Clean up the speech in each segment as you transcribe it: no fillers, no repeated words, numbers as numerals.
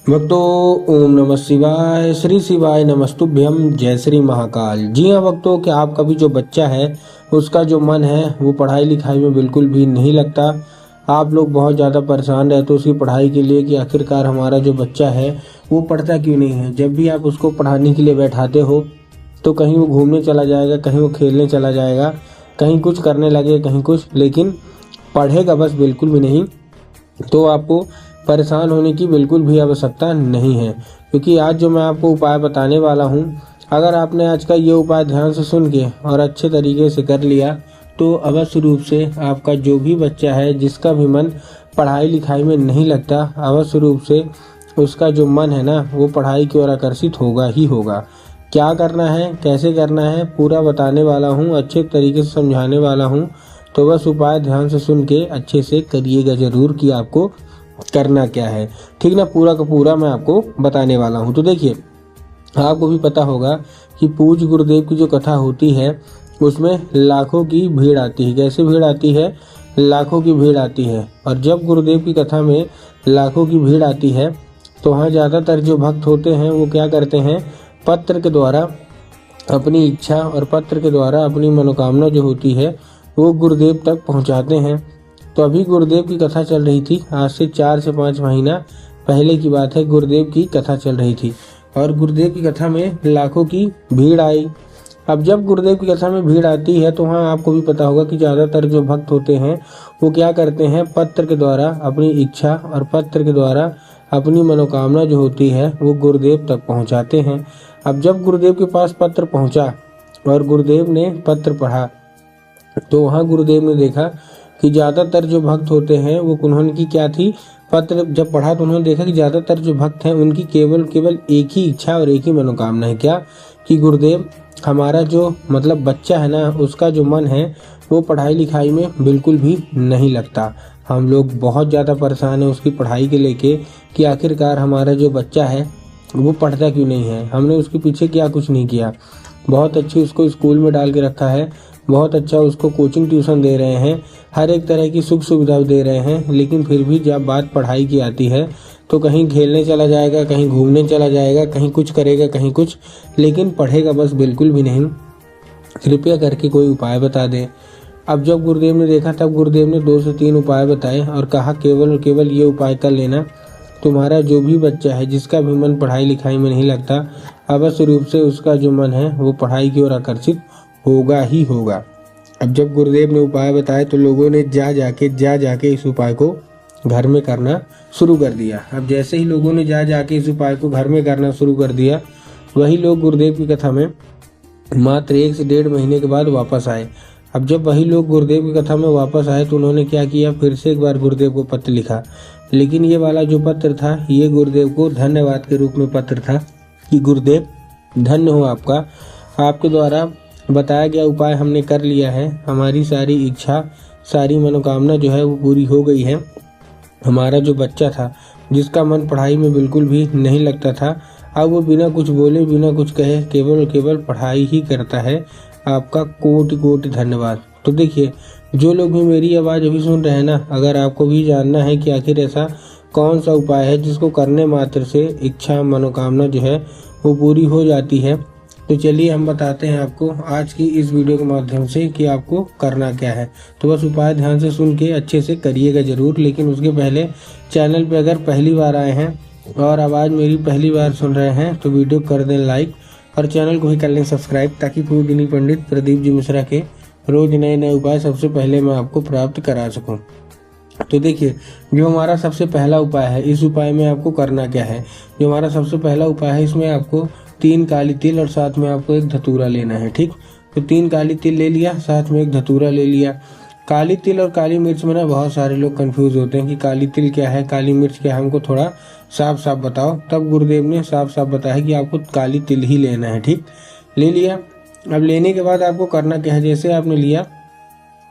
भक्तों, ओम नमः शिवाय, श्री शिवाय नमस्तुभ्यम, जय श्री महाकाल। जी हाँ भक्तों, कि आपका भी जो बच्चा है उसका जो मन है वो पढ़ाई लिखाई में बिल्कुल भी नहीं लगता। आप लोग बहुत ज़्यादा परेशान रहते हो उसकी पढ़ाई के लिए कि आखिरकार हमारा जो बच्चा है वो पढ़ता क्यों नहीं है। जब भी आप उसको पढ़ाने के लिए बैठाते हो तो कहीं वो घूमने चला जाएगा, कहीं वो खेलने चला जाएगा, कहीं कुछ करने लगे, कहीं कुछ, लेकिन पढ़ेगा बस बिल्कुल भी नहीं। तो आपको परेशान होने की बिल्कुल भी आवश्यकता नहीं है, क्योंकि आज जो मैं आपको उपाय बताने वाला हूँ, अगर आपने आज का ये उपाय ध्यान से सुन के और अच्छे तरीके से कर लिया तो अवश्य रूप से आपका जो भी बच्चा है जिसका भी मन पढ़ाई लिखाई में नहीं लगता, अवश्य रूप से उसका जो मन है ना वो पढ़ाई की ओर आकर्षित होगा ही होगा। क्या करना है, कैसे करना है, पूरा बताने वाला हूँ, अच्छे तरीके से समझाने वाला हूँ। तो बस उपाय ध्यान से सुन के अच्छे से करिएगा जरूर कि आपको करना क्या है, ठीक ना। पूरा का पूरा मैं आपको बताने वाला हूँ। तो देखिए, आपको भी पता होगा कि पूज्य गुरुदेव की जो कथा होती है उसमें लाखों की भीड़ आती है। कैसे भीड़ आती है? लाखों की भीड़ आती है। और जब गुरुदेव की कथा में लाखों की भीड़ आती है तो वहाँ ज़्यादातर जो भक्त होते हैं वो क्या करते हैं, पत्र के द्वारा अपनी इच्छा और पत्र के द्वारा अपनी मनोकामना जो होती है वो गुरुदेव तक पहुँचाते हैं। तो अभी गुरुदेव की कथा चल रही थी, आज से 4 से 5 महीना पहले की बात है। गुरुदेव की कथा चल रही थी और गुरुदेव की कथा में लाखों की भीड़ आई। अब जब गुरुदेव की कथा में भीड़ आती है तो वहाँ आपको भी पता होगा कि ज़्यादातर जो भक्त होते हैं वो क्या करते हैं, पत्र के द्वारा अपनी इच्छा और पत्र के द्वारा अपनी मनोकामना जो होती है वो गुरुदेव तक पहुँचाते हैं। अब जब गुरुदेव के पास पत्र पहुँचा और गुरुदेव ने पत्र पढ़ा तो वहाँ गुरुदेव ने देखा कि ज़्यादातर जो भक्त होते हैं वो उन्होंने की क्या थी, पत्र जब पढ़ा तो उन्होंने देखा कि ज़्यादातर जो भक्त हैं उनकी केवल एक ही इच्छा और एक ही मनोकामना है, क्या कि गुरुदेव हमारा जो मतलब बच्चा है ना उसका जो मन है वो पढ़ाई लिखाई में बिल्कुल भी नहीं लगता। हम लोग बहुत ज़्यादा परेशान हैं उसकी पढ़ाई के लेके कि आखिरकार हमारा जो बच्चा है वो पढ़ता क्यों नहीं है। हमने उसके पीछे क्या कुछ नहीं किया, बहुत अच्छी उसको स्कूल में डाल के रखा है, बहुत अच्छा उसको कोचिंग ट्यूशन दे रहे हैं, हर एक तरह की सुख सुविधा दे रहे हैं, लेकिन फिर भी जब बात पढ़ाई की आती है तो कहीं खेलने चला जाएगा, कहीं घूमने चला जाएगा, कहीं कुछ करेगा, कहीं कुछ, लेकिन पढ़ेगा बस बिल्कुल भी नहीं। कृपया करके कोई उपाय बता दें। अब जब गुरुदेव ने देखा तब गुरुदेव ने 2 से 3 उपाय बताए और कहा केवल और केवल ये उपाय कर लेना, तुम्हारा जो भी बच्चा है जिसका भी मन पढ़ाई लिखाई में नहीं लगता, अवश्य रूप से उसका जो मन है वो पढ़ाई की ओर आकर्षित होगा ही होगा। अब जब गुरुदेव ने उपाय बताए तो लोगों ने जा जाके इस उपाय को घर में करना शुरू कर दिया। अब जैसे ही लोगों ने जा जाके इस उपाय को घर में करना शुरू कर दिया, वही लोग गुरुदेव की कथा में मात्र 1 से 1.5 महीने के बाद वापस आए। अब जब वही लोग गुरुदेव की कथा में वापस आए तो उन्होंने क्या किया, फिर से एक बार गुरुदेव को पत्र लिखा। लेकिन ये वाला जो पत्र था ये गुरुदेव को धन्यवाद के रूप में पत्र था कि गुरुदेव धन्य हो आपका, आपके द्वारा बताया गया उपाय हमने कर लिया है, हमारी सारी इच्छा सारी मनोकामना जो है वो पूरी हो गई है। हमारा जो बच्चा था जिसका मन पढ़ाई में बिल्कुल भी नहीं लगता था, अब वो बिना कुछ बोले बिना कुछ कहे केवल और केवल पढ़ाई ही करता है। आपका कोटि कोटि धन्यवाद। तो देखिए, जो लोग भी मेरी आवाज़ अभी सुन रहे हैं ना, अगर आपको भी जानना है कि आखिर ऐसा कौन सा उपाय है जिसको करने मात्र से इच्छा मनोकामना जो है वो पूरी हो जाती है, तो चलिए हम बताते हैं आपको आज की इस वीडियो के माध्यम से कि आपको करना क्या है। तो बस उपाय ध्यान से सुन के अच्छे से करिएगा ज़रूर। लेकिन उसके पहले चैनल पे अगर पहली बार आए हैं और आवाज़ मेरी पहली बार सुन रहे हैं तो वीडियो कर दें लाइक और चैनल को ही कर लें सब्सक्राइब, ताकि पूर्वगिनी पंडित प्रदीप जी मिश्रा के रोज़ नए नए उपाय सबसे पहले मैं आपको प्राप्त करा सकूँ। तो देखिए, जो हमारा सबसे पहला उपाय है, इस उपाय में आपको करना क्या है। जो हमारा सबसे पहला उपाय है इसमें आपको 3 काली तिल और साथ में आपको एक धतूरा लेना है, ठीक। तो 3 काली तिल ले लिया, साथ में एक धतूरा ले लिया। काली तिल और काली मिर्च में ना बहुत सारे लोग कंफ्यूज होते हैं कि काली तिल क्या है, काली मिर्च क्या है, हमको थोड़ा साफ साफ बताओ। तब गुरुदेव ने साफ साफ बताया कि आपको काली तिल ही लेना है, ठीक। ले लिया। अब लेने के बाद आपको करना क्या है, जैसे आपने लिया,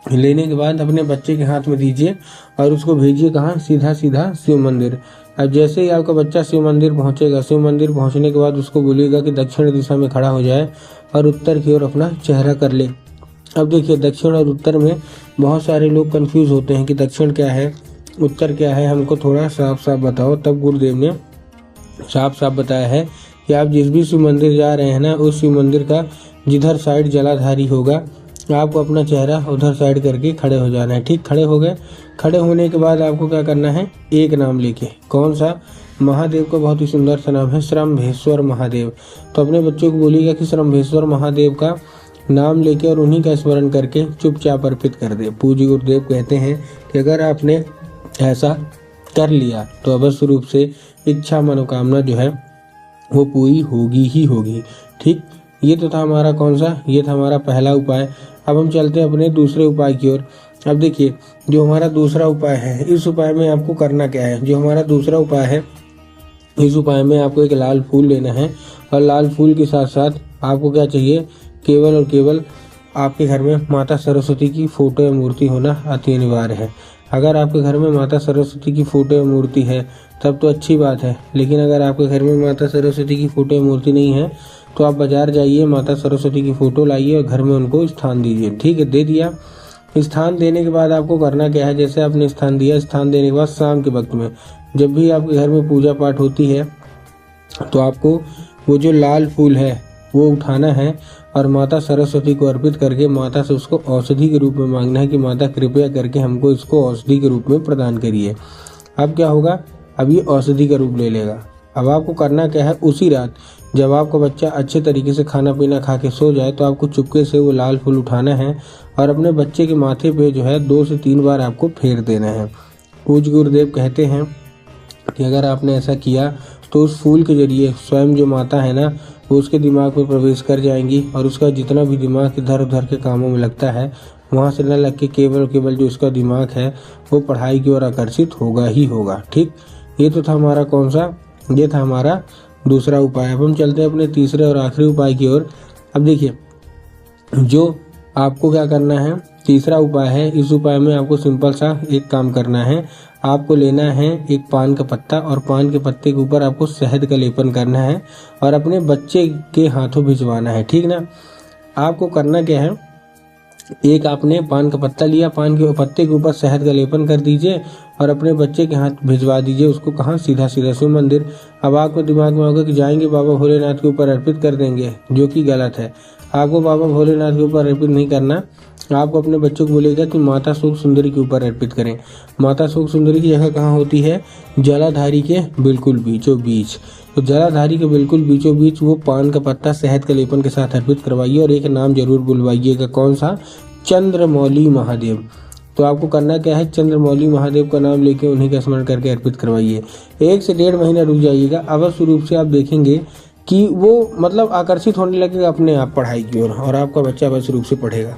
लेने के बाद अपने बच्चे के हाथ में दीजिए और उसको भेजिए कहाँ, सीधा सीधा शिव मंदिर। अब जैसे ही आपका बच्चा शिव मंदिर पहुंचेगा, शिव मंदिर पहुंचने के बाद उसको बोलिएगा कि दक्षिण दिशा में खड़ा हो जाए और उत्तर की ओर अपना चेहरा कर ले। अब देखिए, दक्षिण और उत्तर में बहुत सारे लोग कंफ्यूज होते हैं कि दक्षिण क्या है उत्तर क्या है, हमको थोड़ा साफ साफ बताओ। तब गुरुदेव ने साफ साफ बताया है कि आप जिस भी शिव मंदिर जा रहे हैं ना, उस शिव मंदिर का जिधर साइड जलाधारी होगा, आपको अपना चेहरा उधर साइड करके खड़े हो जाना है। ठीक, खड़े हो गए। खड़े होने के बाद आपको क्या करना है, एक नाम लेके, कौन सा, महादेव का बहुत ही सुंदर सा नाम है श्रम्भेश्वर महादेव। तो अपने बच्चों को बोलिएगा कि श्रम्भेश्वर महादेव का नाम लेके और उन्हीं का स्मरण करके चुपचाप अर्पित कर दे। पूज्य गुरुदेव कहते हैं कि अगर आपने ऐसा कर लिया तो अवश्य रूप से इच्छा मनोकामना जो है वो पूरी होगी ही होगी। ठीक, ये तो था हमारा कौन सा, ये था हमारा पहला उपाय। अब हम चलते हैं अपने दूसरे उपाय की ओर। अब देखिए, जो हमारा दूसरा उपाय है, इस उपाय में आपको करना क्या है। जो हमारा दूसरा उपाय है, इस उपाय में आपको एक लाल फूल लेना है और लाल फूल के साथ साथ आपको क्या चाहिए, केवल और केवल आपके घर में माता सरस्वती की फोटो या मूर्ति होना अति अनिवार्य है। अगर आपके घर में माता सरस्वती की फोटो या मूर्ति है तब तो अच्छी बात है, लेकिन अगर आपके घर में माता सरस्वती की फोटो या मूर्ति नहीं है तो आप बाजार जाइए, माता सरस्वती की फोटो लाइए और घर में उनको स्थान दीजिए। ठीक है, दे दिया। स्थान देने के बाद आपको करना क्या है, जैसे आपने स्थान दिया, स्थान देने के बाद शाम के वक्त में जब भी आपके घर में पूजा पाठ होती है तो आपको वो जो लाल फूल है वो उठाना है और माता सरस्वती को अर्पित करके माता से उसको औषधि के रूप में मांगना है कि माता कृपया करके हमको इसको औषधि के रूप में प्रदान करिए। अब क्या होगा, अब ये औषधि का रूप ले लेगा। अब आपको करना क्या है, उसी रात जब आपका बच्चा अच्छे तरीके से खाना पीना खा के सो जाए तो आपको चुपके से वो लाल फूल उठाना है और अपने बच्चे के माथे पे जो है 2 से 3 बार आपको फेर देना है। पूज्य गुरुदेव कहते हैं कि अगर आपने ऐसा किया तो उस फूल के जरिए स्वयं जो माता है ना, वो उसके दिमाग में प्रवेश कर जाएंगी और उसका जितना भी दिमाग इधर उधर के कामों में लगता है वहाँ से न लग के केवल जो उसका दिमाग है वो पढ़ाई की ओर आकर्षित होगा ही होगा। ठीक, ये तो था हमारा कौन सा, ये था हमारा दूसरा उपाय। अब हम चलते हैं अपने तीसरे और आखिरी उपाय की ओर। अब देखिए, जो आपको क्या करना है, तीसरा उपाय है। इस उपाय में आपको सिंपल सा एक काम करना है, आपको लेना है एक पान का पत्ता और पान के पत्ते के ऊपर आपको शहद का लेपन करना है और अपने बच्चे के हाथों भिजवाना है। ठीक ना, आपको करना क्या है, एक आपने पान का पत्ता लिया, पान के पत्ते के ऊपर शहद का लेपन कर दीजिए और अपने बच्चे के हाथ भिजवा दीजिए उसको। कहाँ, सीधा सीधा शिव मंदिर। अब आपको दिमाग में होगा कि जाएंगे बाबा भोलेनाथ के ऊपर अर्पित कर देंगे, जो कि गलत है। आपको बाबा भोलेनाथ के ऊपर अर्पित नहीं करना, आपको अपने बच्चों को बोलेगा कि माता सुख सुंदरी के ऊपर अर्पित करें। माता सुख सुंदरी की जगह कहाँ होती है, जलाधारी के बिल्कुल बीचों बीच। तो जलाधारी के बिल्कुल बीचों बीच वो पान का पत्ता शहद के लेपन के साथ अर्पित करवाइए और एक नाम जरूर बुलवाइएगा, कौन सा, चंद्रमौली महादेव। तो आपको करना क्या है, चंद्रमौली महादेव का नाम लेके उन्हीं का स्मरण करके अर्पित करवाइए। 1 से 1.5 महीना रुक जाइएगा, अवश्य रूप से आप देखेंगे कि वो मतलब आकर्षित होने लगेगा अपने आप पढ़ाई की ओर और आपका बच्चा अवश्य रूप से पढ़ेगा।